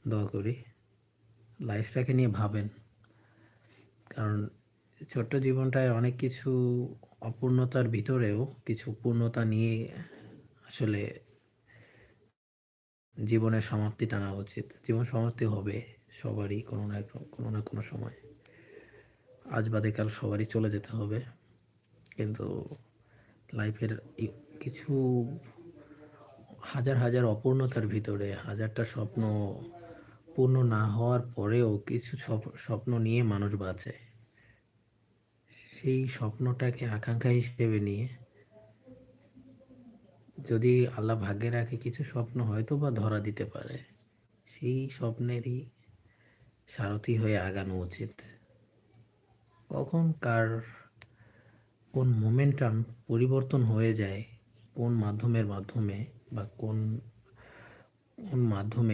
দোয়া করি লাইফটাকে নিয়ে ভাবেন। কারণ ছোট্ট জীবনটায় অনেক কিছু অপূর্ণতার ভিতরেও কিছু পূর্ণতা নিয়ে আসলে জীবনের সমাপ্তি টানা উচিত। জীবন সমাপ্তি হবে সবারই কোনো না কোনো সময়। আজ বাদে কাল সবারই চলে যেতে হবে। কিন্তু লাইফের কিছু হাজার অপূর্ণতার ভিতরে হাজারটা স্বপ্ন পূর্ণ না হওয়ার পরেও কিছু স্বপ্ন নিয়ে মানুষ বাঁচে। সেই স্বপ্নটাকে আকাঙ্ক্ষা হিসেবে নিয়ে যদি আল্লাহ ভাগ্যে রাখে কিছু স্বপ্ন হয়তোবা ধরা দিতে পারে। সেই স্বপ্নেরই সারথি হয়ে আগানো উচিত। কখন কার কোন মোমেন্টাম পরিবর্তন হয়ে যায়, কোন মাধ্যমে বা কোন মাধ্যমে